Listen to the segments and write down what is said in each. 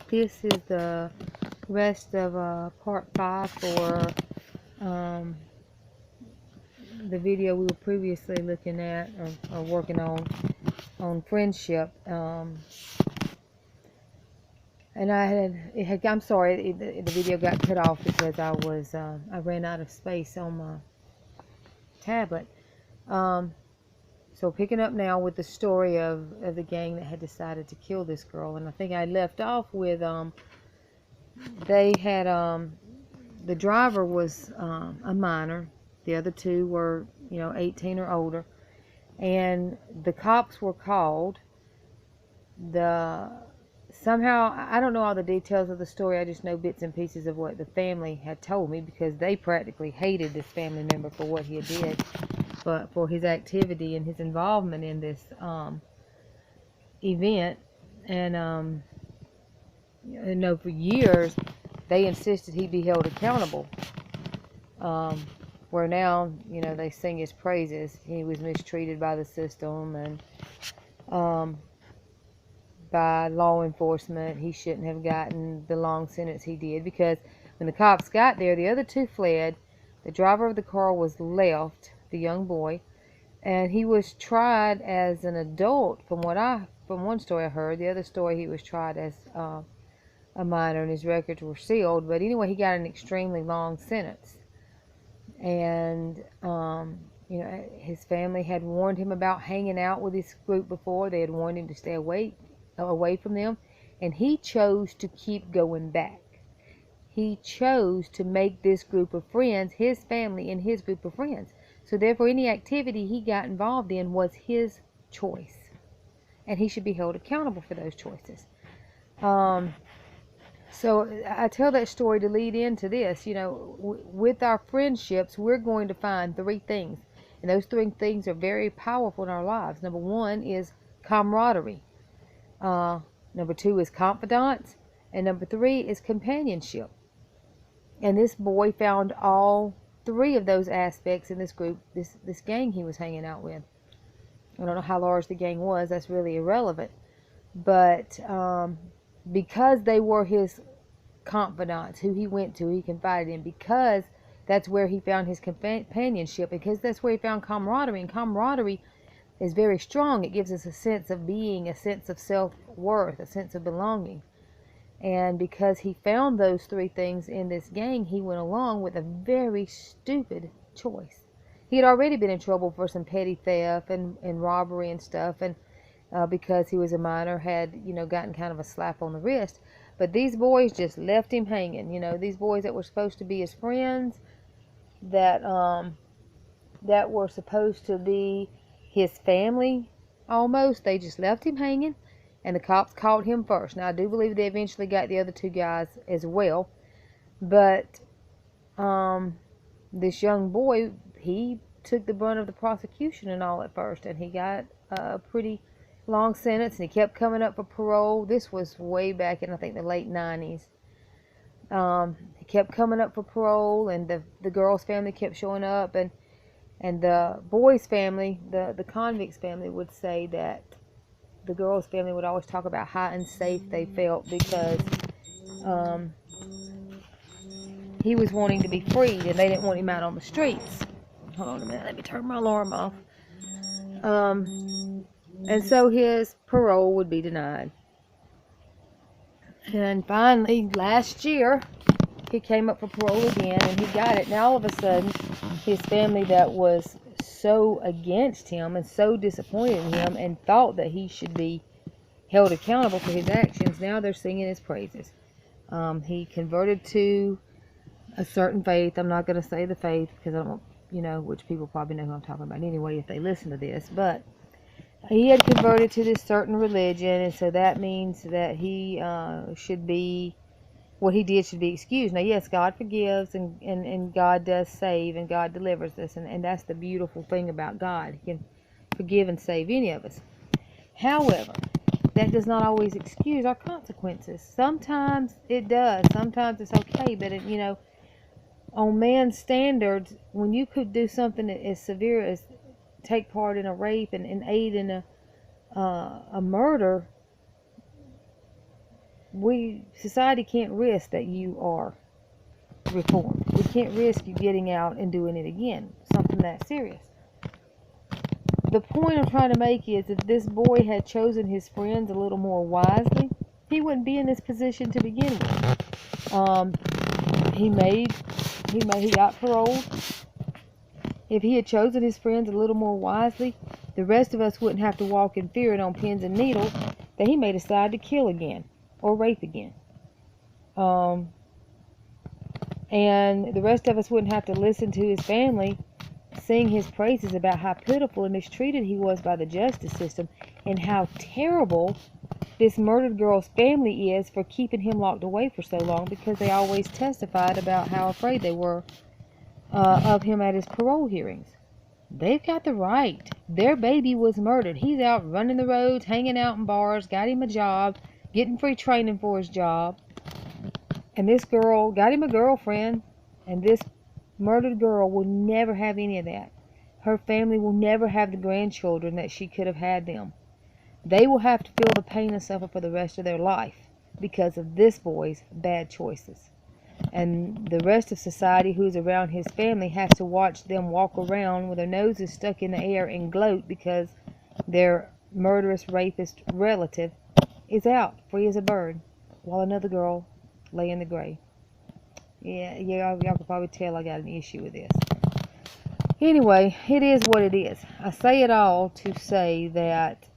this is the rest of part 5 for the video we were previously looking at or working on friendship. And I'm sorry, the video got cut off because I ran out of space on my tablet. So picking up now with the story of the gang that had decided to kill this girl, and I think I left off with they had the driver was a minor, the other two were 18 or older, and the cops were called. Somehow, I don't know all the details of the story. I just know bits and pieces of what the family had told me, because they practically hated this family member for what he did, but for his activity and his involvement in this event. And for years they insisted he be held accountable. Where now, they sing his praises. He was mistreated by the system and by law enforcement. He shouldn't have gotten the long sentence he did, because when the cops got there, the other two fled. The driver of the car was left, the young boy, and he was tried as an adult. From one story I heard, the other story he was tried as a minor, and his records were sealed. But anyway, he got an extremely long sentence, and his family had warned him about hanging out with this group before. They had warned him to stay away from them, and he chose to keep going back. He chose to make this group of friends, his family and his group of friends. So therefore, any activity he got involved in was his choice, and he should be held accountable for those choices. So I tell that story to lead into this. With our friendships, we're going to find 3 things, and those 3 things are very powerful in our lives. Number 1 is camaraderie. Number 2 is confidence, and number 3 is companionship. And this boy found all 3 of those aspects in this group, this gang he was hanging out with. I don't know how large the gang was. That's really irrelevant. But because they were his confidants, who he went to, he confided in, because that's where he found his companionship, because that's where he found camaraderie. And camaraderie is very strong. It gives us a sense of being, a sense of self-worth, a sense of belonging. And because he found those 3 things in this gang, he went along with a very stupid choice. He had already been in trouble for some petty theft and robbery and stuff, and because he was a minor, had gotten kind of a slap on the wrist. But these boys just left him hanging. These boys that were supposed to be his friends, that were supposed to be his family almost, they just left him hanging, and the cops caught him first. Now, I do believe they eventually got the other 2 guys as well, but this young boy, he took the brunt of the prosecution and all at first, and he got a pretty long sentence, and he kept coming up for parole. This was way back in, I think, the late 90s. He kept coming up for parole, and the girl's family kept showing up, and the boy's family, the convict's family, would say that the girl's family would always talk about how unsafe they felt, because he was wanting to be freed, and they didn't want him out on the streets. Hold on a minute, let me turn my alarm off. And so his parole would be denied. And finally, last year, he came up for parole again, and he got it. Now, all of a sudden, his family that was so against him and so disappointed in him and thought that he should be held accountable for his actions, now they're singing his praises. He converted to a certain faith. I'm not going to say the faith, because I don't, which people probably know who I'm talking about anyway if they listen to this, but he had converted to this certain religion, and so that means that he should be, what he did should be excused. Now, yes, God forgives, and God does save, and God delivers us, and that's the beautiful thing about God. He can forgive and save any of us. However, that does not always excuse our consequences. Sometimes it does. Sometimes it's okay, but on man's standards, when you could do something as severe as take part in a rape and aid in a murder, society can't risk that you are reformed. We can't risk you getting out and doing it again, something that serious. The point I'm trying to make is if this boy had chosen his friends a little more wisely, he wouldn't be in this position to begin with. He got paroled. If he had chosen his friends a little more wisely, the rest of us wouldn't have to walk in fear and on pins and needles that he may decide to kill again or rape again. And the rest of us wouldn't have to listen to his family sing his praises about how pitiful and mistreated he was by the justice system and how terrible this murdered girl's family is for keeping him locked away for so long, because they always testified about how afraid they were of him at his parole hearings. They've got the right. Their baby was murdered. He's out running the roads, hanging out in bars, got him a job, getting free training for his job. And this girl got him a girlfriend, and this murdered girl will never have any of that. Her family will never have the grandchildren that she could have had them. They will have to feel the pain and suffer for the rest of their life because of this boy's bad choices. And the rest of society who's around his family has to watch them walk around with their noses stuck in the air and gloat because their murderous rapist relative is out free as a bird while another girl lay in the grave. Yeah, y'all can probably tell I got an issue with this. Anyway, it is what it is. I say it all to say that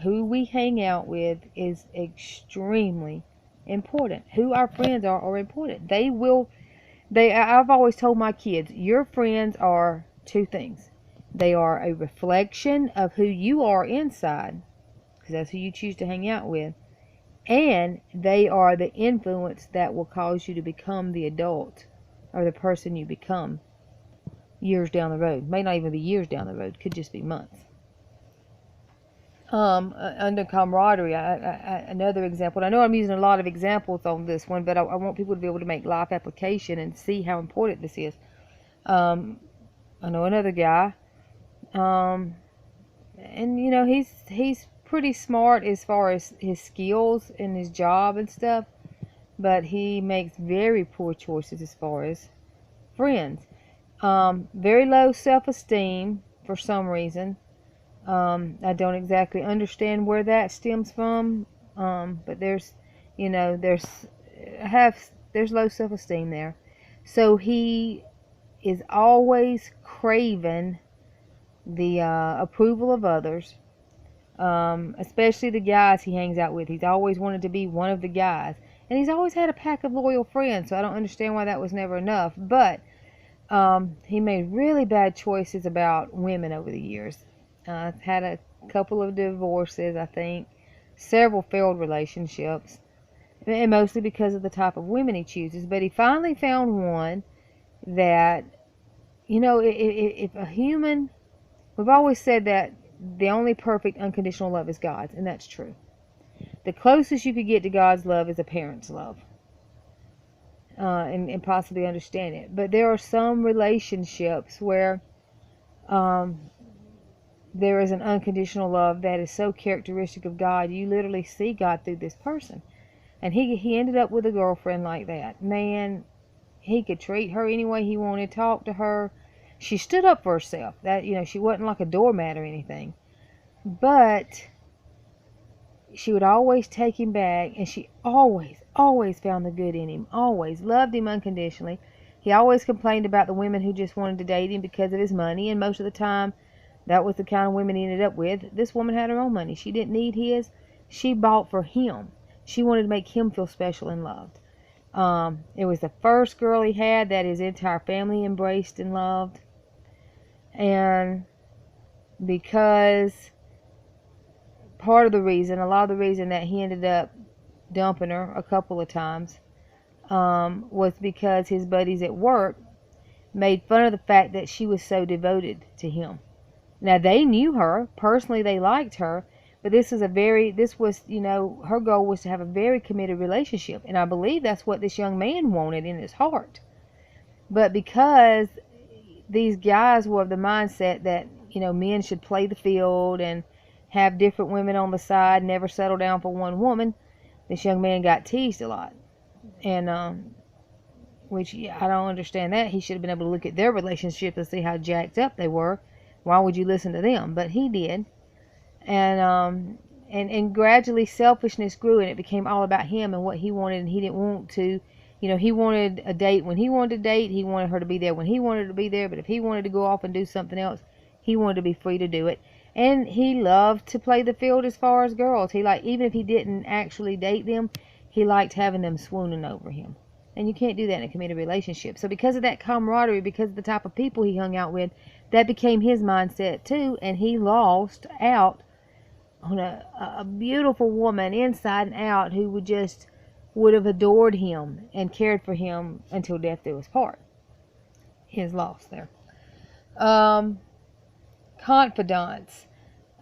who we hang out with is extremely important. Who our friends are important. I've always told my kids, your friends are two things. They are a reflection of who you are inside, because that's who you choose to hang out with. And they are the influence that will cause you to become the adult or the person you become years down the road. May not even be years down the road. Could just be months. Under camaraderie, another example. I know I'm using a lot of examples on this one, but I want people to be able to make life application and see how important this is. I know another guy, and you know he's pretty smart as far as his skills and his job and stuff, but he makes very poor choices as far as friends. Very low self-esteem for some reason. I don't exactly understand where that stems from, but there's low self-esteem there. So he is always craving the approval of others. Especially the guys he hangs out with. He's always wanted to be one of the guys. And he's always had a pack of loyal friends, so I don't understand why that was never enough. But he made really bad choices about women over the years. Had a couple of divorces, I think. Several failed relationships. And mostly because of the type of women he chooses. But he finally found one that, if a human... We've always said that the only perfect unconditional love is God's, and that's true. The closest you could get to God's love is a parent's love, and possibly understand it. But there are some relationships where there is an unconditional love that is so characteristic of God, you literally see God through this person. And he ended up with a girlfriend like that. Man, he could treat her any way he wanted, talk to her. She stood up for herself. That, she wasn't like a doormat or anything. But she would always take him back, and she always found the good in him. Always loved him unconditionally. He always complained about the women who just wanted to date him because of his money, and most of the time that was the kind of women he ended up with. This woman had her own money. She didn't need his. She bought for him. She wanted to make him feel special and loved. It was the first girl he had that his entire family embraced and loved. And because a lot of the reason that he ended up dumping her a couple of times was because his buddies at work made fun of the fact that she was so devoted to him. Now, they knew her. Personally, they liked her. But her goal was to have a very committed relationship. And I believe that's what this young man wanted in his heart. But because these guys were of the mindset that, men should play the field and have different women on the side, never settle down for one woman, this young man got teased a lot. And, which I don't understand that. He should have been able to look at their relationship and see how jacked up they were. Why would you listen to them? But he did. And gradually selfishness grew, and it became all about him and what he wanted, and he didn't want to. He wanted a date when he wanted to date. He wanted her to be there when he wanted to be there. But if he wanted to go off and do something else, he wanted to be free to do it. And he loved to play the field as far as girls. Even if he didn't actually date them, he liked having them swooning over him. And you can't do that in a committed relationship. So because of that camaraderie, because of the type of people he hung out with, that became his mindset too. And he lost out on a beautiful woman inside and out who would have adored him and cared for him until death do us part. His loss there. Confidants.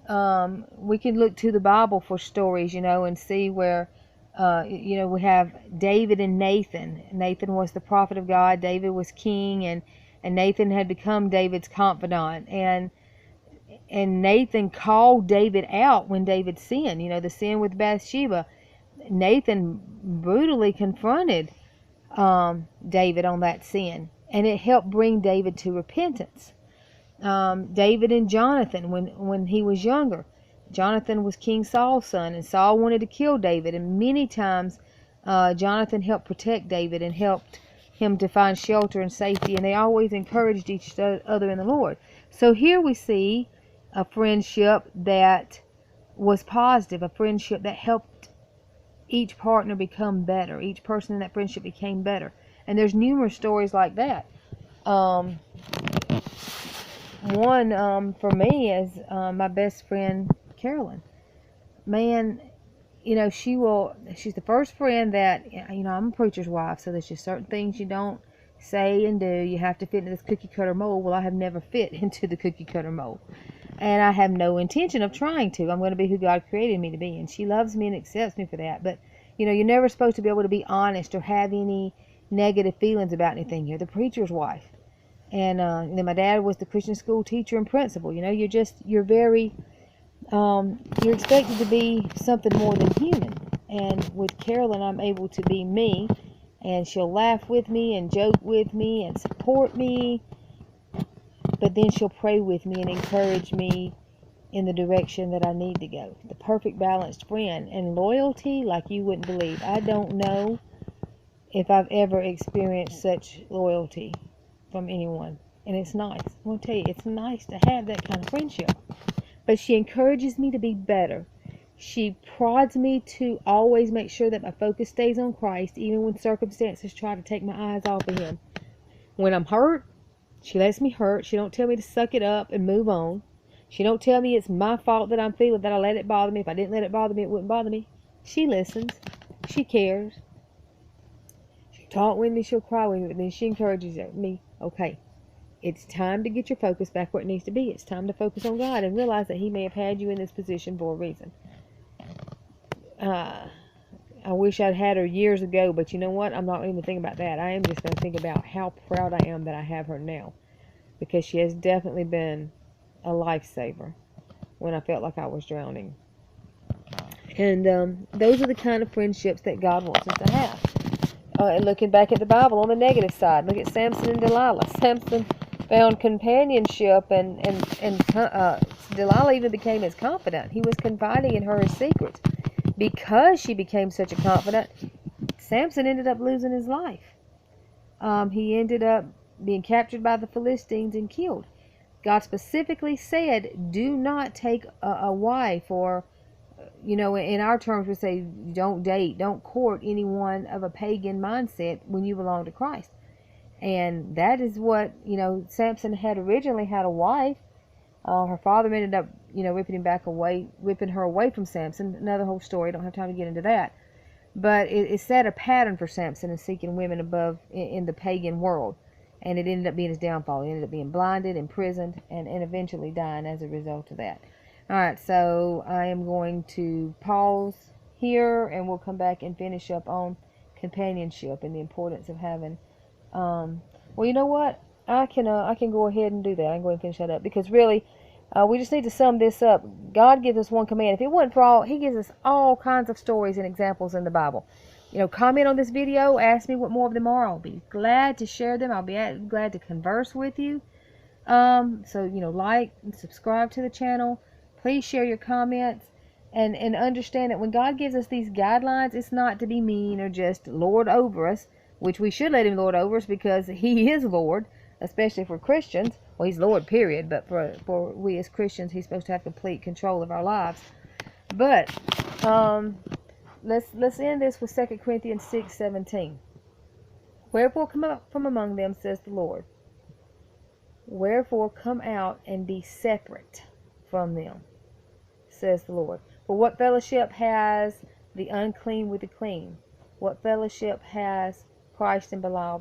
We can look to the Bible for stories, and see where, we have David and Nathan. Nathan was the prophet of God. David was king, and Nathan had become David's confidant. And Nathan called David out when David sinned, the sin with Bathsheba. Nathan brutally confronted David on that sin, and it helped bring David to repentance. David and Jonathan, when he was younger, Jonathan was King Saul's son, and Saul wanted to kill David, and many times Jonathan helped protect David and helped him to find shelter and safety, and they always encouraged each other in the Lord. So here we see a friendship that was positive, a friendship that helped each partner become better. Each person in that friendship became better. And there's numerous stories like that. One for me is my best friend, Carolyn. Man, she's the first friend that, I'm a preacher's wife, so there's just certain things you don't say and do. You have to fit into this cookie cutter mold. Well, I have never fit into the cookie cutter mold. And I have no intention of trying to. I'm going to be who God created me to be. And she loves me and accepts me for that. But, you're never supposed to be able to be honest or have any negative feelings about anything. You're the preacher's wife. And then my dad was the Christian school teacher and principal. You're very, you're expected to be something more than human. And with Carolyn, I'm able to be me. And she'll laugh with me and joke with me and support me. But then she'll pray with me and encourage me in the direction that I need to go. The perfect balanced friend. And loyalty like you wouldn't believe. I don't know if I've ever experienced such loyalty from anyone. And it's nice. I'm going to tell you, it's nice to have that kind of friendship. But she encourages me to be better. She prods me to always make sure that my focus stays on Christ, even when circumstances try to take my eyes off of Him. When I'm hurt, she lets me hurt. She don't tell me to suck it up and move on. She don't tell me it's my fault that I'm feeling, that I let it bother me. If I didn't let it bother me, it wouldn't bother me. She listens. She cares. She'll talk with me. She'll cry with me. But then she encourages me, okay, it's time to get your focus back where it needs to be. It's time to focus on God and realize that He may have had you in this position for a reason. I wish I'd had her years ago, but you know what? I'm not even thinking about that. I am just going to think about how proud I am that I have her now, because she has definitely been a lifesaver when I felt like I was drowning. And those are the kind of friendships that God wants us to have. And looking back at the Bible on the negative side, look at Samson and Delilah. Samson found companionship, and Delilah even became his confidant. He was confiding in her his secrets. Because she became such a confidant, Samson ended up losing his life. He ended up being captured by the Philistines and killed. God specifically said, do not take a wife, or, in our terms we say, don't date, don't court anyone of a pagan mindset when you belong to Christ. And that is what, Samson had originally had a wife. Her father ended up, whipping her away from Samson. Another whole story. Don't have time to get into that. But it set a pattern for Samson in seeking women above in the pagan world. And it ended up being his downfall. He ended up being blinded, imprisoned, and eventually dying as a result of that. Alright, so I am going to pause here, and we'll come back and finish up on companionship and the importance of having... well, you know what? I can go ahead and do that. I can go ahead and finish that up. Because really, We just need to sum this up. God gives us one command. If it wasn't for all, He gives us all kinds of stories and examples in the Bible. Comment on this video. Ask me what more of them are. I'll be glad to share them. I'll be glad to converse with you. So, like and subscribe to the channel. Please share your comments. And understand that when God gives us these guidelines, it's not to be mean or just lord over us, which we should let Him lord over us because He is Lord, especially for Christians. Well, He's Lord, period. But for we as Christians, He's supposed to have complete control of our lives. But let's end this with 2 Corinthians 6:17. Wherefore come up from among them, says the Lord. Wherefore come out and be separate from them, says the Lord. For what fellowship has the unclean with the clean? What fellowship has Christ and Belial?